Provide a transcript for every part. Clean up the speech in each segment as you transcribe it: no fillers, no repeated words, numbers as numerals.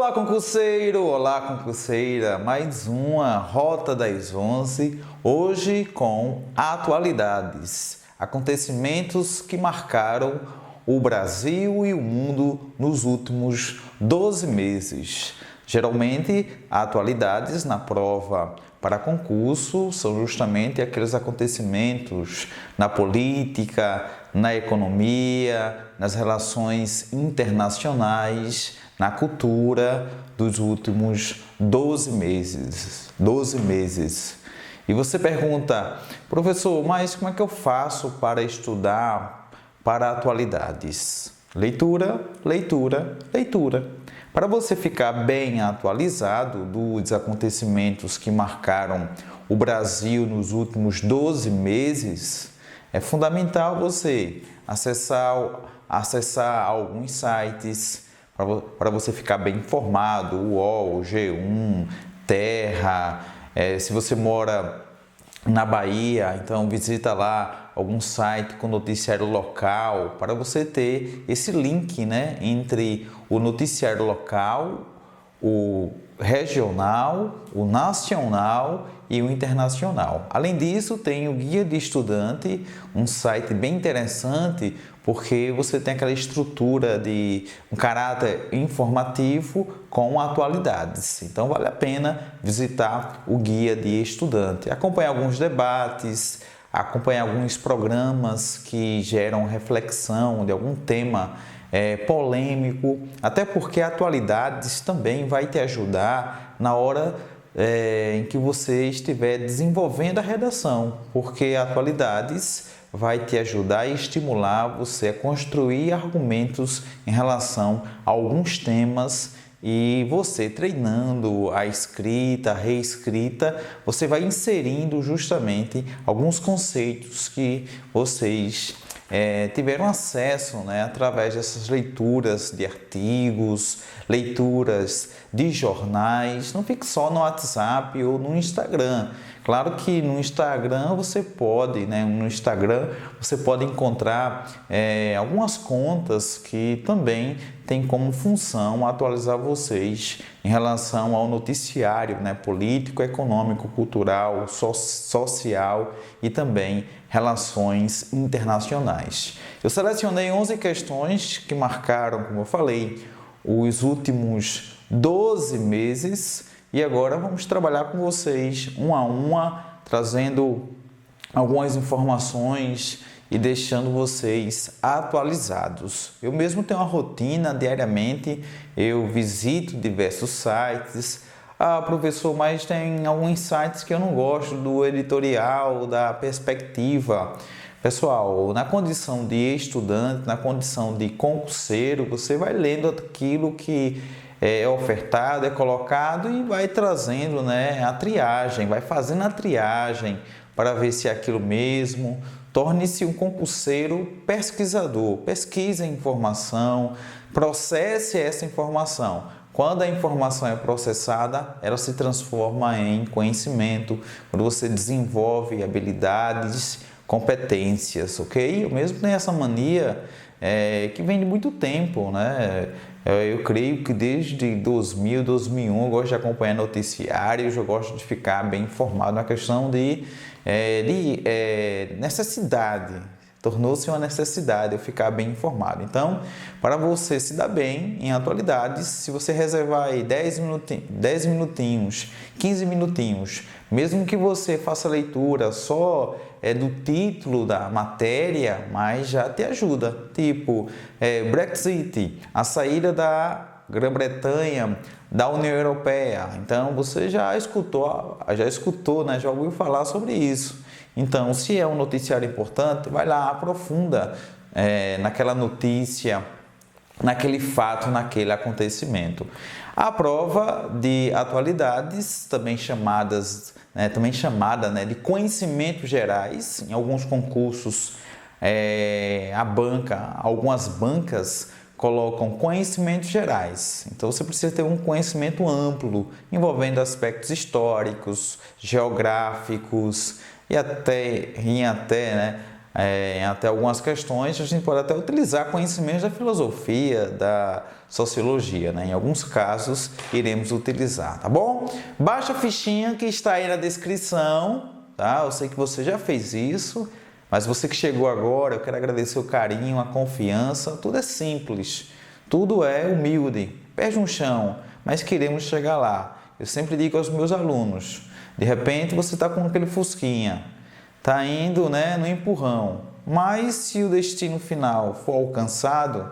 Olá, concurseiro! Olá, concurseira! Mais uma Rota das 11, hoje com atualidades, acontecimentos que marcaram o Brasil e o mundo nos últimos 12 meses. Geralmente, atualidades na prova para concurso são justamente aqueles acontecimentos na política, na economia, nas relações internacionais, na cultura dos últimos 12 meses. 12 meses. E você pergunta, professor, mas como é que eu faço para estudar para atualidades? Leitura, leitura, leitura. Para você ficar bem atualizado dos acontecimentos que marcaram o Brasil nos últimos 12 meses, é fundamental você acessar alguns sites para você ficar bem informado, o UOL, o G1, Terra. Se você mora na Bahia, então visita lá algum site com noticiário local para você ter esse link, né, entre o noticiário local, o regional, o nacional e o internacional. Além disso, tem o Guia de Estudante, um site bem interessante porque você tem aquela estrutura de um caráter informativo com atualidades. Então, vale a pena visitar o Guia de Estudante, acompanhar alguns debates, acompanhar alguns programas que geram reflexão de algum tema polêmico, até porque atualidades também vai te ajudar na hora em que você estiver desenvolvendo a redação, porque atualidades vai te ajudar e estimular você a construir argumentos em relação a alguns temas. E você treinando a escrita, a reescrita, você vai inserindo justamente alguns conceitos que vocês tiveram acesso, né, através dessas leituras de artigos, leituras de jornais. Não fique só no WhatsApp ou no Instagram. Claro que no Instagram você pode encontrar algumas contas que também têm como função atualizar vocês em relação ao noticiário, né, político, econômico, cultural, social e também relações internacionais. Eu selecionei 11 questões que marcaram, como eu falei, os últimos 12 meses. E agora vamos trabalhar com vocês uma a uma, trazendo algumas informações e deixando vocês atualizados. Eu mesmo tenho uma rotina diariamente, eu visito diversos sites. Professor, mas tem alguns sites que eu não gosto do editorial, da perspectiva. Pessoal, na condição de estudante, na condição de concurseiro, você vai lendo aquilo que é ofertado, é colocado e vai trazendo, né, a triagem, vai fazendo a triagem para ver se é aquilo mesmo. Torne-se um concurseiro pesquisador, pesquise a informação, processe essa informação. Quando a informação é processada, ela se transforma em conhecimento, quando você desenvolve habilidades, competências, ok? Eu mesmo tenho essa mania que vem de muito tempo, né? Eu creio que desde 2000, 2001 eu gosto de acompanhar noticiários, eu gosto de ficar bem informado na questão de necessidade. Tornou-se uma necessidade eu ficar bem informado. Então, para você se dar bem em atualidades, se você reservar aí 10 minutinhos, 15 minutinhos, mesmo que você faça leitura só do título da matéria, mas já te ajuda. Tipo, Brexit, a saída da Grã-Bretanha da União Europeia. Então, você já escutou, né? Já ouviu falar sobre isso. Então, se é um noticiário importante, vai lá, aprofunda naquela notícia, naquele fato, naquele acontecimento. A prova de atualidades, também chamada de conhecimentos gerais, em alguns concursos, algumas bancas colocam conhecimentos gerais. Então, você precisa ter um conhecimento amplo, envolvendo aspectos históricos, geográficos, e até até algumas questões, a gente pode até utilizar conhecimentos da filosofia, da sociologia, né? Em alguns casos, iremos utilizar, tá bom? Baixa a fichinha que está aí na descrição, tá? Eu sei que você já fez isso, mas você que chegou agora, eu quero agradecer o carinho, a confiança, tudo é simples, tudo é humilde, pés no chão, mas queremos chegar lá. Eu sempre digo aos meus alunos, de repente você está com aquele fusquinha, está indo, né, no empurrão, mas se o destino final for alcançado,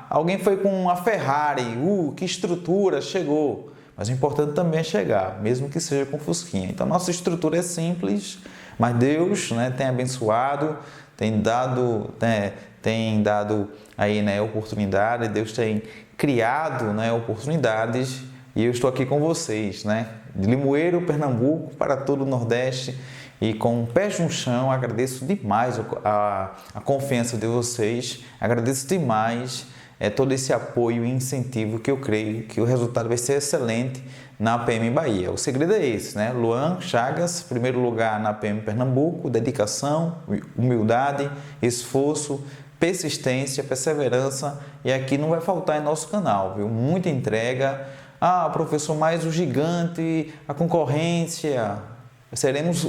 alguém foi com uma Ferrari, que estrutura, chegou. Mas o importante também é chegar, mesmo que seja com fusquinha. Então, nossa estrutura é simples, mas Deus, né, tem abençoado, tem dado aí, né, oportunidade, Deus tem criado, né, oportunidades, e eu estou aqui com vocês, né, de Limoeiro, Pernambuco, para todo o Nordeste, e com pés no chão, agradeço demais a confiança de vocês, agradeço demais todo esse apoio e incentivo, que eu creio que o resultado vai ser excelente na PM Bahia. O segredo é esse, né? Luan Chagas, primeiro lugar na PM Pernambuco, dedicação, humildade, esforço, persistência, perseverança, e aqui não vai faltar em nosso canal, viu? Muita entrega. Professor, mais o gigante, a concorrência. Seremos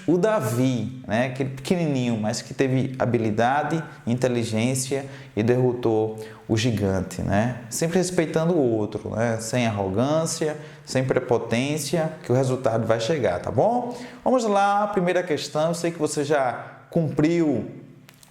o Davi, né? Aquele pequenininho, mas que teve habilidade, inteligência e derrotou o gigante, né? Sempre respeitando o outro, né? Sem arrogância, sem prepotência, que o resultado vai chegar, tá bom? Vamos lá, primeira questão. Eu sei que você já cumpriu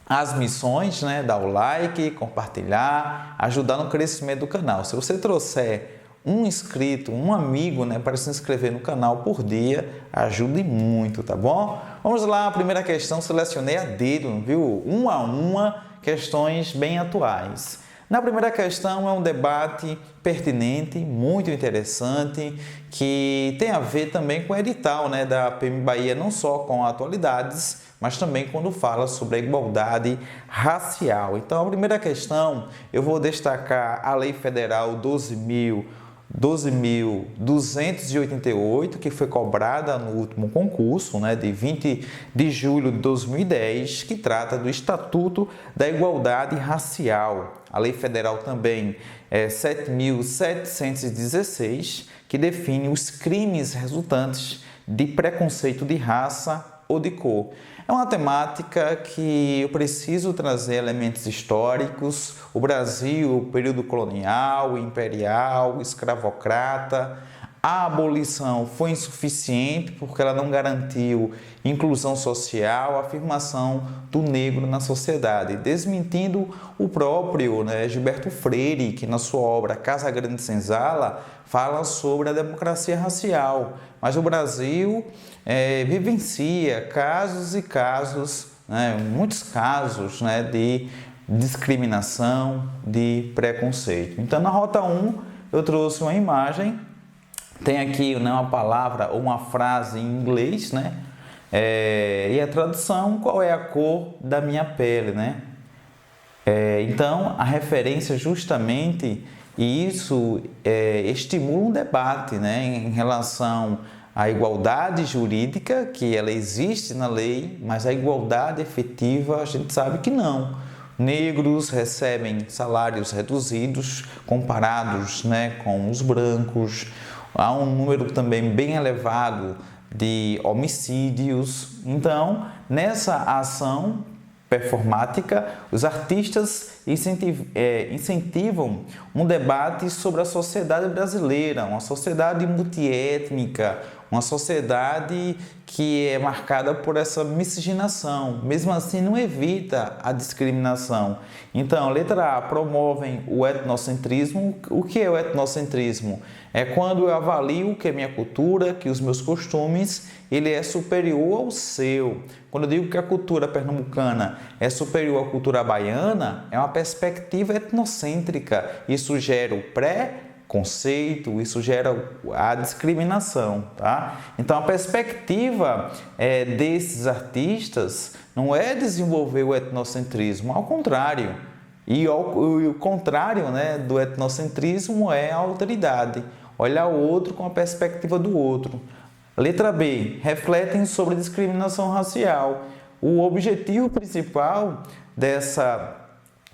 as missões, né? Dar o like, compartilhar, ajudar no crescimento do canal. Se você trouxer um inscrito, um amigo, né, para se inscrever no canal por dia, ajude muito, tá bom? Vamos lá, a primeira questão, selecionei a dedo, viu? Uma a uma, questões bem atuais. Na primeira questão é um debate pertinente, muito interessante, que tem a ver também com o edital, né, da PM Bahia, não só com atualidades, mas também quando fala sobre a igualdade racial. Então, a primeira questão, eu vou destacar a Lei Federal 12.288, que foi cobrada no último concurso, né, de 20 de julho de 2010, que trata do Estatuto da Igualdade Racial. A Lei Federal também é 7.716, que define os crimes resultantes de preconceito de raça ou de cor. É uma temática que eu preciso trazer elementos históricos. O Brasil, período colonial, imperial, escravocrata. A abolição foi insuficiente porque ela não garantiu inclusão social, afirmação do negro na sociedade, desmentindo o próprio, né, Gilberto Freire, que na sua obra Casa Grande Senzala fala sobre a democracia racial. Mas o Brasil vivencia casos e casos, né, muitos casos, né, de discriminação, de preconceito. Então, na Rota 1, eu trouxe uma imagem. Tem aqui, né, uma palavra ou uma frase em inglês, né? E a tradução, qual é a cor da minha pele, né? Então, a referência justamente, e isso estimula um debate, né, em relação à igualdade jurídica, que ela existe na lei, mas a igualdade efetiva a gente sabe que não. Negros recebem salários reduzidos comparados, né, com os brancos. Há um número também bem elevado de homicídios. Então, nessa ação performática, os artistas incentivam um debate sobre a sociedade brasileira, uma sociedade multiétnica, uma sociedade que é marcada por essa miscigenação. Mesmo assim, não evita a discriminação. Então, letra A, promovem o etnocentrismo. O que é o etnocentrismo? É quando eu avalio que a minha cultura, que os meus costumes, ele é superior ao seu. Quando eu digo que a cultura pernambucana é superior à cultura baiana, é uma perspectiva etnocêntrica. Isso gera o preconceito, isso gera a discriminação, tá? Então, a perspectiva desses artistas não é desenvolver o etnocentrismo, ao contrário. E o contrário, né, do etnocentrismo é a alteridade. Olhar o outro com a perspectiva do outro. Letra B. Refletem sobre discriminação racial. o objetivo principal dessa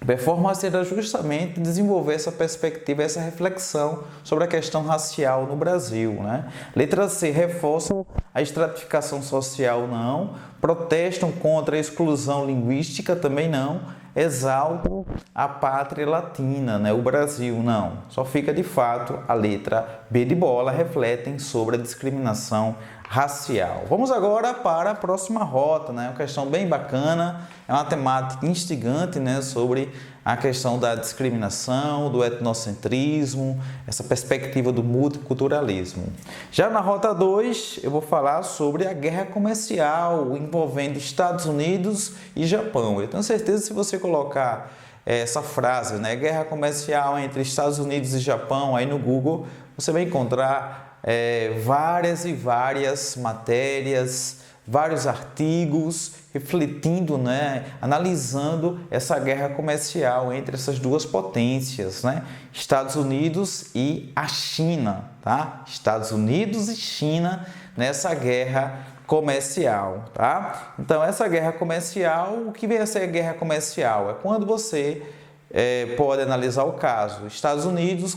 performance era justamente desenvolver essa perspectiva, essa reflexão sobre a questão racial no Brasil, né? Letra C, reforçam a estratificação social, não. Protestam contra a exclusão linguística, também não. Exaltam a pátria latina, né? O Brasil, não. Só fica de fato a letra B de bola, refletem sobre a discriminação racial. Vamos agora para a próxima rota, né? Uma questão bem bacana, é uma temática instigante, né? Sobre a questão da discriminação, do etnocentrismo, essa perspectiva do multiculturalismo. Já na rota 2, eu vou falar sobre a guerra comercial envolvendo Estados Unidos e Japão. Eu tenho certeza que se você colocar essa frase, né? Guerra comercial entre Estados Unidos e Japão, aí no Google, você vai encontrar várias e várias matérias, vários artigos refletindo, né, analisando essa guerra comercial entre essas duas potências, né, Estados Unidos e a China, tá? Estados Unidos e China nessa guerra comercial, tá? Então, essa guerra comercial, o que vem a ser a guerra comercial? É quando você pode analisar o caso. Estados Unidos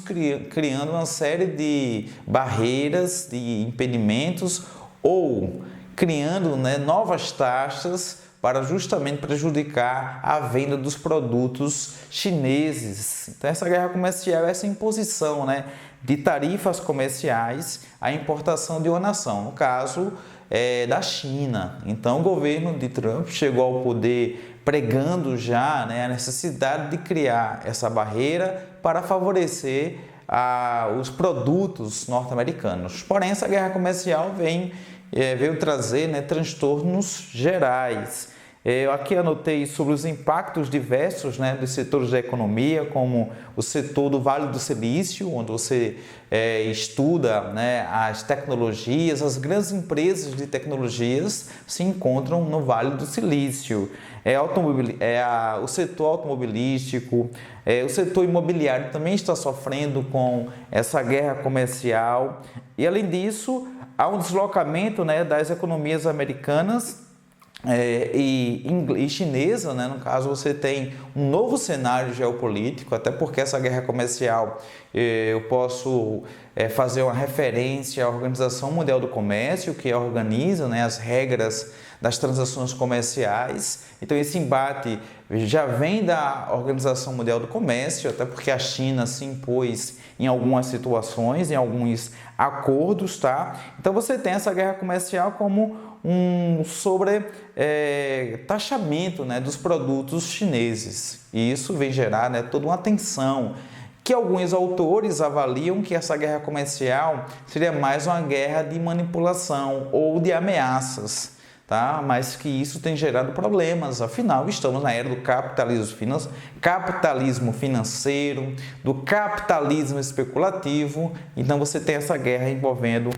criando uma série de barreiras, de impedimentos ou criando, né, novas taxas para justamente prejudicar a venda dos produtos chineses. Então, essa guerra comercial é essa imposição, né, de tarifas comerciais à importação de uma nação, no caso da China. Então, o governo de Trump chegou ao poder pregando já, né, a necessidade de criar essa barreira para favorecer os produtos norte-americanos. Porém, essa guerra comercial veio trazer, né, transtornos gerais. Eu aqui anotei sobre os impactos diversos, né, dos setores da economia, como o setor do Vale do Silício, onde você estuda, né, as tecnologias, as grandes empresas de tecnologias se encontram no Vale do Silício. O setor automobilístico, o setor imobiliário também está sofrendo com essa guerra comercial. E, além disso, há um deslocamento, né, das economias americanas e chinesa, né? No caso, você tem um novo cenário geopolítico, até porque essa guerra comercial, eu posso fazer uma referência à Organização Mundial do Comércio, que organiza, né, as regras das transações comerciais. Então, esse embate já vem da Organização Mundial do Comércio, até porque a China se impôs em algumas situações, em alguns acordos, tá? Então, você tem essa guerra comercial como um taxamento, né, dos produtos chineses. E isso vem gerar, né, toda uma tensão, que alguns autores avaliam que essa guerra comercial seria mais uma guerra de manipulação ou de ameaças, tá? Mas que isso tem gerado problemas. Afinal, estamos na era do capitalismo financeiro, do capitalismo especulativo. Então, você tem essa guerra envolvendo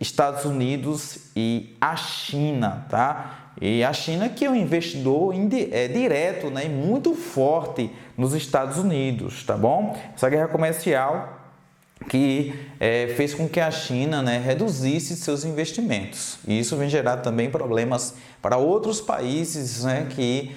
Estados Unidos e a China, tá? E a China, que é um investidor direto, né, e muito forte nos Estados Unidos, tá bom? Essa guerra comercial que fez com que a China, né, reduzisse seus investimentos. E isso vem gerar também problemas para outros países, né, que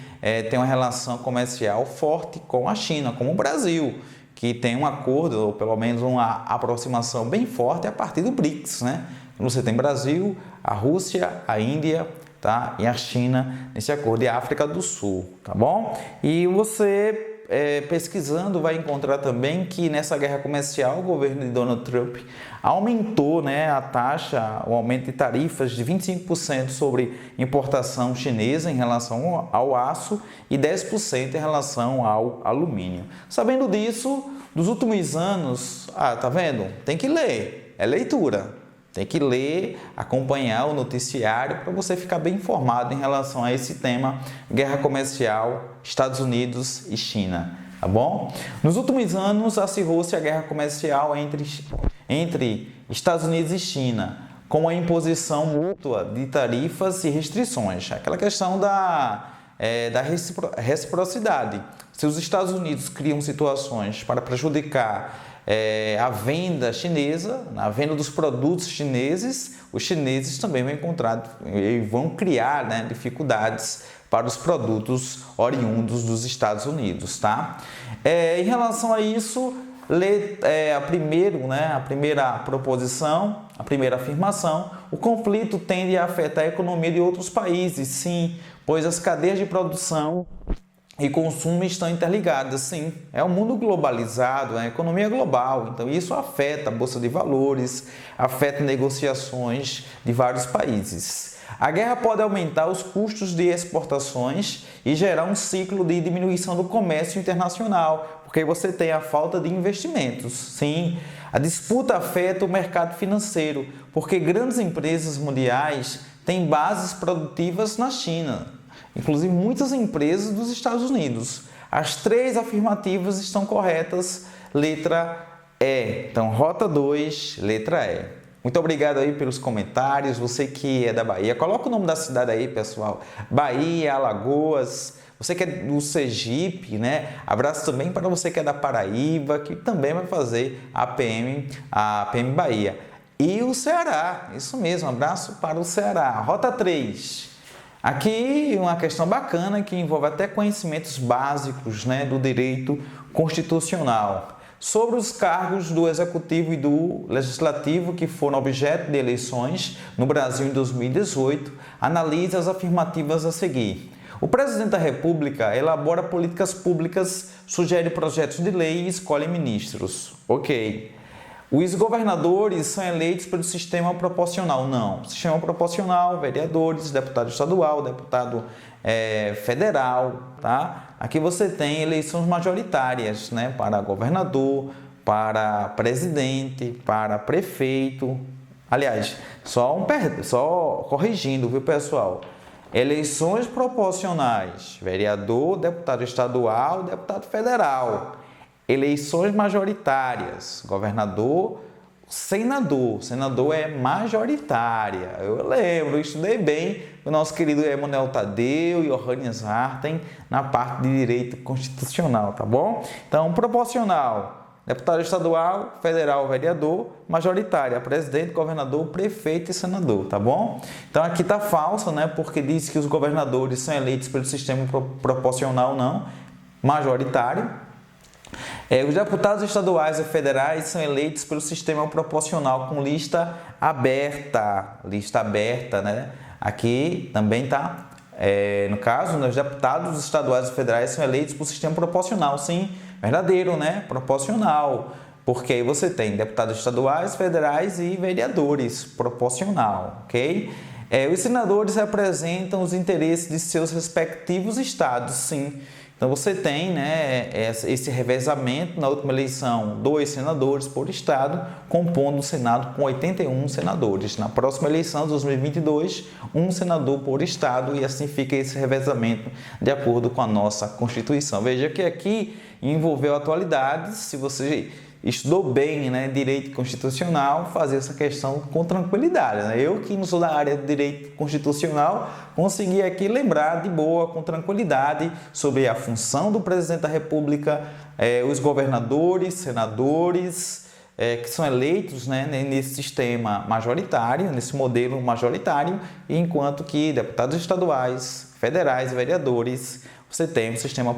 têm uma relação comercial forte com a China, como o Brasil, que tem um acordo, ou pelo menos uma aproximação bem forte a partir do BRICS, né? Você tem Brasil, a Rússia, a Índia, tá? E a China nesse acordo, e a África do Sul, tá bom? E você pesquisando vai encontrar também que nessa guerra comercial o governo de Donald Trump aumentou, né, a taxa, o aumento de tarifas de 25% sobre importação chinesa em relação ao aço e 10% em relação ao alumínio. Sabendo disso, nos últimos anos, tá vendo? Tem que ler, é leitura. Tem que ler, acompanhar o noticiário para você ficar bem informado em relação a esse tema, guerra comercial, Estados Unidos e China, tá bom? Nos últimos anos, acirrou-se a guerra comercial entre Estados Unidos e China, com a imposição mútua de tarifas e restrições. Aquela questão da reciprocidade. Se os Estados Unidos criam situações para prejudicar a venda chinesa, a venda dos produtos chineses, os chineses também vão criar, né, dificuldades para os produtos oriundos dos Estados Unidos, tá? Em relação a isso, a primeira proposição, a primeira afirmação, o conflito tende a afetar a economia de outros países, sim, pois as cadeias de produção e consumo estão interligadas, sim. É um mundo globalizado, é a economia global, então isso afeta a bolsa de valores, afeta negociações de vários países. A guerra pode aumentar os custos de exportações e gerar um ciclo de diminuição do comércio internacional, porque você tem a falta de investimentos. Sim, a disputa afeta o mercado financeiro, porque grandes empresas mundiais têm bases produtivas na China, inclusive muitas empresas dos Estados Unidos. As 3 afirmativas estão corretas, letra E. Então, rota 2, letra E. Muito obrigado aí pelos comentários, você que é da Bahia. Coloca o nome da cidade aí, pessoal. Bahia, Alagoas, você que é do Sergipe, né? Abraço também para você que é da Paraíba, que também vai fazer a PM Bahia. E o Ceará, isso mesmo, abraço para o Ceará. Rota 3. Aqui uma questão bacana que envolve até conhecimentos básicos, né, do direito constitucional. Sobre os cargos do Executivo e do Legislativo que foram objeto de eleições no Brasil em 2018, analise as afirmativas a seguir. O Presidente da República elabora políticas públicas, sugere projetos de lei e escolhe ministros. Ok. Os governadores são eleitos pelo sistema proporcional. Não. Sistema proporcional, vereadores, deputado estadual, deputado federal, tá? Aqui você tem eleições majoritárias, né? Para governador, para presidente, para prefeito. Aliás, só corrigindo, viu, pessoal? Eleições proporcionais, vereador, deputado estadual, deputado federal. Eleições majoritárias, governador, senador. Senador é majoritária. Eu lembro, eu estudei bem o nosso querido Emanuel Tadeu e Johannes Harten na parte de direito constitucional, tá bom? Então, proporcional, deputado estadual, federal, vereador, majoritária, presidente, governador, prefeito e senador, tá bom? Então, aqui tá falso, né? Porque diz que os governadores são eleitos pelo sistema proporcional, não, majoritário. Os deputados estaduais e federais são eleitos pelo sistema proporcional com lista aberta, né? Aqui também tá, no caso, os deputados estaduais e federais são eleitos por sistema proporcional, sim, verdadeiro, né? Proporcional, porque aí você tem deputados estaduais, federais e vereadores, proporcional, ok? Os senadores representam os interesses de seus respectivos estados, sim. Então, você tem, né, esse revezamento. Na última eleição, 2 senadores por estado, compondo o Senado com 81 senadores. Na próxima eleição, 2022, 1 senador por estado, e assim fica esse revezamento de acordo com a nossa Constituição. Veja que aqui envolveu atualidades. Se você estudou bem, né, direito constitucional, fazer essa questão com tranquilidade, né? Eu que não sou da área de direito constitucional, consegui aqui lembrar de boa, com tranquilidade, sobre a função do presidente da República, os governadores, senadores, que são eleitos, né, nesse sistema majoritário, nesse modelo majoritário, enquanto que deputados estaduais, federais e vereadores, você tem um sistema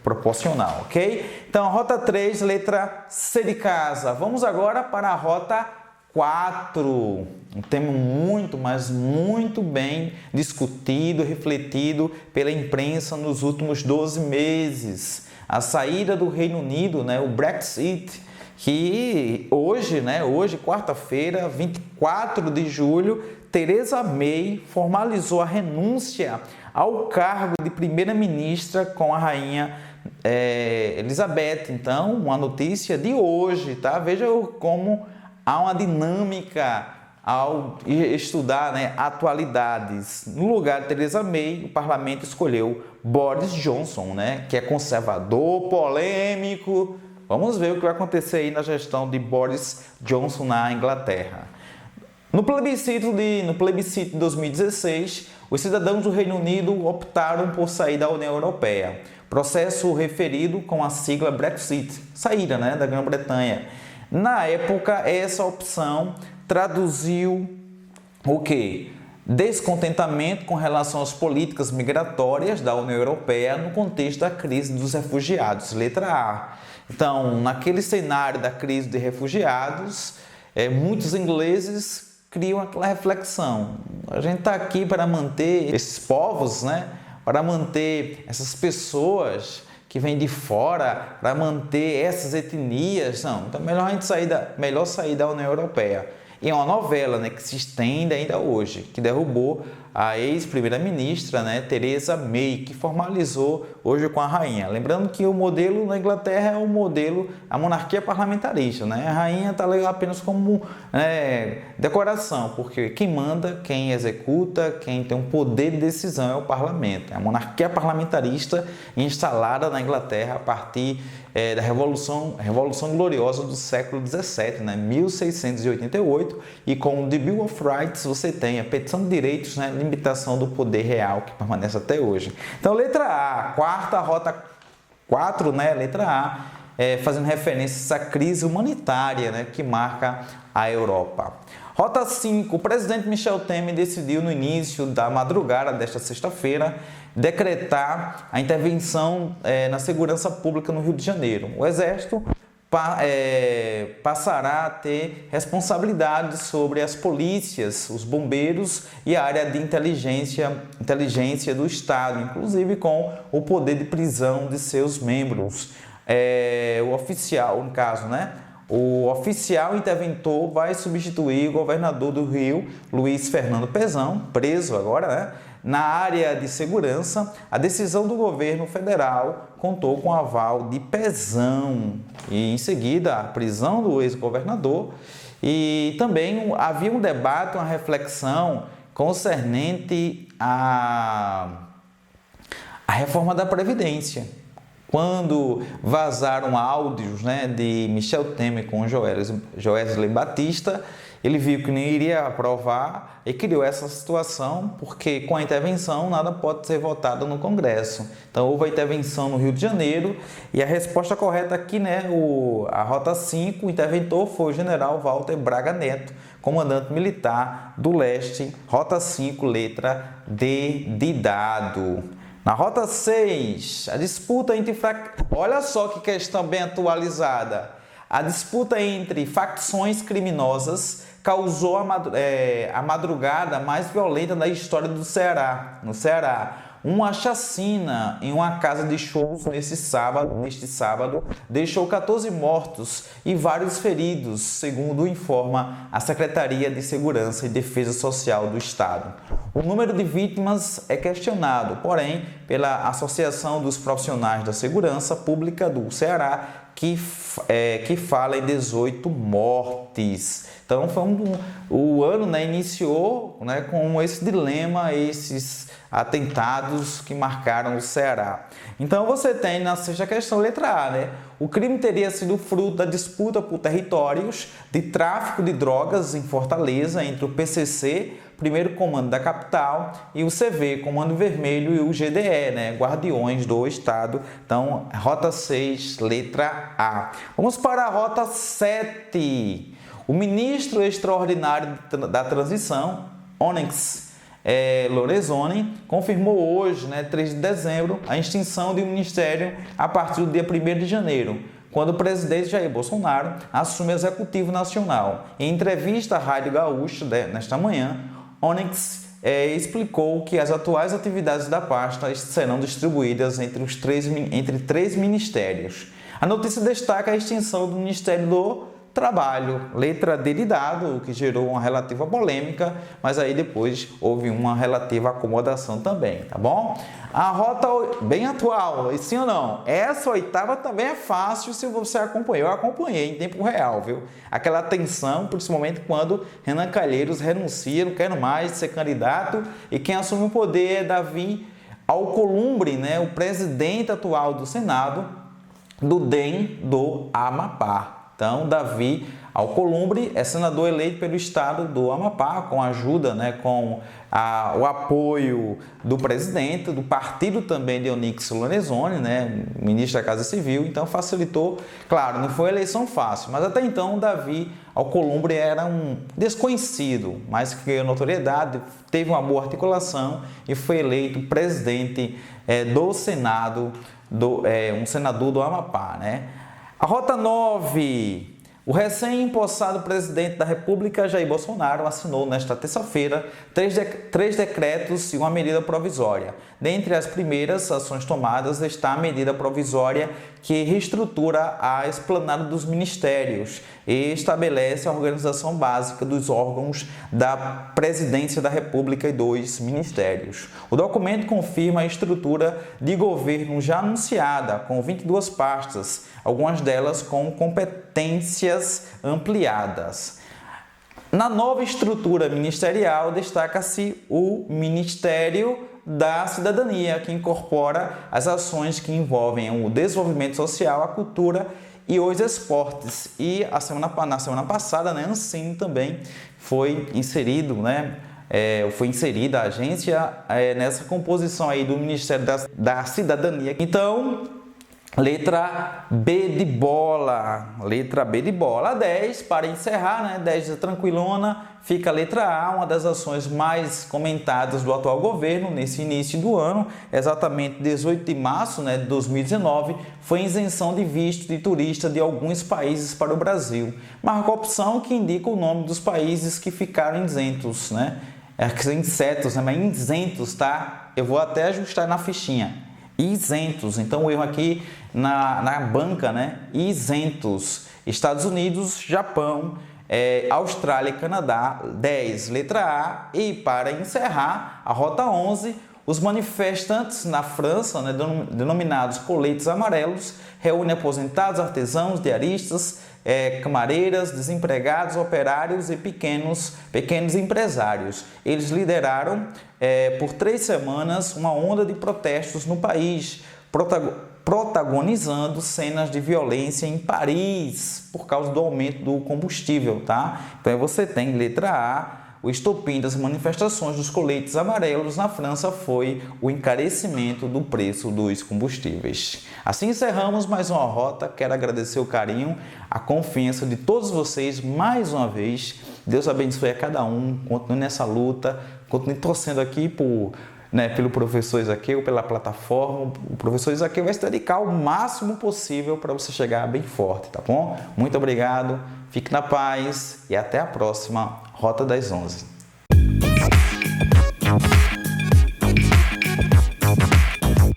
proporcional, ok? Então, a rota 3, letra C de casa. Vamos agora para a rota 4. Um tema muito, mas muito bem discutido, refletido pela imprensa nos últimos 12 meses. A saída do Reino Unido, né, o Brexit, que hoje, quarta-feira, 24 de julho, Theresa May formalizou a renúncia ao cargo de primeira-ministra com a rainha Elizabeth. Então, uma notícia de hoje, tá? Veja como há uma dinâmica ao estudar, né, atualidades. No lugar de Theresa May, o parlamento escolheu Boris Johnson, né, que é conservador, polêmico. Vamos ver o que vai acontecer aí na gestão de Boris Johnson na Inglaterra. No plebiscito de 2016, os cidadãos do Reino Unido optaram por sair da União Europeia. processo referido com a sigla Brexit, saída, né, da Grã-Bretanha. Na época, essa opção traduziu o quê? Descontentamento com relação às políticas migratórias da União Europeia no contexto da crise dos refugiados, letra A. Então, naquele cenário da crise de refugiados, muitos ingleses criam aquela reflexão. A gente está aqui para manter esses povos, né? Para manter essas pessoas que vêm de fora, para manter essas etnias. Não, então melhor sair da União Europeia. E é uma novela, né, que se estende ainda hoje, que derrubou a ex-primeira-ministra, né, Theresa May, que formalizou hoje com a rainha. Lembrando que o modelo na Inglaterra é o modelo, a monarquia parlamentarista, né? A rainha está ali apenas como decoração, porque quem manda, quem executa, quem tem um poder de decisão é o parlamento. A monarquia parlamentarista instalada na Inglaterra a partir da Revolução Gloriosa do século XVII, né, 1688, e com o The Bill of Rights você tem a petição de direitos, né, limitação do poder real, que permanece até hoje. Então, letra A, quarta rota 4, né, letra A, fazendo referência a essa crise humanitária, né, que marca a Europa. Rota 5, o presidente Michel Temer decidiu no início da madrugada desta sexta-feira decretar a intervenção na segurança pública no Rio de Janeiro. O Exército passará a ter responsabilidade sobre as polícias, os bombeiros e a área de inteligência do Estado, inclusive com o poder de prisão de seus membros. O oficial, no caso, né? O oficial interventor vai substituir o governador do Rio, Luiz Fernando Pezão, preso agora, né? Na área de segurança, a decisão do governo federal contou com o aval de Pezão e, em seguida, a prisão do ex-governador. E também havia um debate, uma reflexão concernente à reforma da Previdência. Quando vazaram áudios, né, de Michel Temer com Joesley Batista, ele viu que não iria aprovar e criou essa situação, porque com a intervenção nada pode ser votado no Congresso. Então houve a intervenção no Rio de Janeiro e a resposta correta aqui, né, a Rota 5, o interventor foi o general Walter Braga Neto, comandante militar do Leste, Rota 5, letra D de dado. Na Rota 6, a disputa entre... Olha só que questão bem atualizada. A disputa entre facções criminosas causou a madrugada mais violenta da história do Ceará. No Ceará, uma chacina em uma casa de shows neste sábado, deixou 14 mortos e vários feridos, segundo informa a Secretaria de Segurança e Defesa Social do Estado. O número de vítimas é questionado, porém, pela Associação dos Profissionais da Segurança Pública do Ceará, que fala em 18 mortes. Então, o ano, né, iniciou, né, com esse dilema, esses atentados que marcaram o Ceará. Então, você tem na sexta questão, letra A, né? O crime teria sido fruto da disputa por territórios de tráfico de drogas em Fortaleza entre o PCC, primeiro comando da capital, e o CV, Comando Vermelho, e o GDE, né, Guardiões do Estado. Então, Rota 6, letra A. Vamos para a Rota 7. O ministro extraordinário da transição, Onyx Lorenzoni, confirmou hoje, né, 3 de dezembro, a extinção do ministério a partir do dia 1º de janeiro, quando o presidente Jair Bolsonaro assume o Executivo Nacional. Em entrevista à Rádio Gaúcha, nesta manhã, Onyx explicou que as atuais atividades da pasta serão distribuídas entre três ministérios. A notícia destaca a extinção do Ministério do Trabalho, letra D de dado, o que gerou uma relativa polêmica, mas aí depois houve uma relativa acomodação também, tá bom? A rota bem atual, sim ou não? Essa oitava também é fácil se você acompanhou. Eu acompanhei em tempo real, viu? Aquela tensão, principalmente quando Renan Calheiros renuncia, não quero mais ser candidato, e quem assume o poder é Davi Alcolumbre, né? O presidente atual do Senado, do DEM do Amapá. Então, Davi Alcolumbre é senador eleito pelo estado do Amapá, com a ajuda, com o apoio do presidente, do partido também de Onyx Lorenzoni, ministro da Casa Civil, então facilitou. Claro, não foi uma eleição fácil, mas até então Davi Alcolumbre era um desconhecido, mas que ganhou notoriedade, teve uma boa articulação e foi eleito presidente do Senado, um senador do Amapá. A Rota 9... O recém-empossado presidente da República, Jair Bolsonaro, assinou nesta terça-feira três decretos e uma medida provisória. Dentre as primeiras ações tomadas está a medida provisória que reestrutura a esplanada dos ministérios e estabelece a organização básica dos órgãos da Presidência da República e dos ministérios. O documento confirma a estrutura de governo já anunciada, com 22 pastas, algumas delas com competências ampliadas. Na nova estrutura ministerial, destaca-se o Ministério da Cidadania, que incorpora as ações que envolvem o desenvolvimento social, a cultura e os esportes. E na semana passada, a Ancine também foi inserido, foi inserida a agência nessa composição aí do Ministério da Cidadania. Então, letra B de bola. A 10, para encerrar, 10 é tranquilona, fica a letra A, uma das ações mais comentadas do atual governo nesse início do ano, exatamente 18 de março de 2019, foi a isenção de visto de turista de alguns países para o Brasil. Marca a opção que indica o nome dos países que ficaram isentos, insetos, mas isentos, tá? Eu vou até ajustar na fichinha. Isentos, então o erro aqui na banca, isentos. Estados Unidos, Japão, Austrália e Canadá, 10, letra A. E para encerrar, a Rota 11, os manifestantes na França, denominados coletes amarelos, reúnem aposentados, artesãos, diaristas, camareiras, desempregados, operários e pequenos empresários. Eles lideraram por 3 semanas uma onda de protestos no país, protagonizando cenas de violência em Paris por causa do aumento do combustível, tá? Então aí você tem letra A. O estopim das manifestações dos coletes amarelos na França foi o encarecimento do preço dos combustíveis. Assim encerramos mais uma rota. Quero agradecer o carinho, a confiança de todos vocês mais uma vez. Deus abençoe a cada um. Continue nessa luta. Continue torcendo aqui pelo professor Isaqueu, pela plataforma. O professor Isaqueu vai se dedicar o máximo possível para você chegar bem forte, tá bom? Muito obrigado. Fique na paz e até a próxima Rota das 11.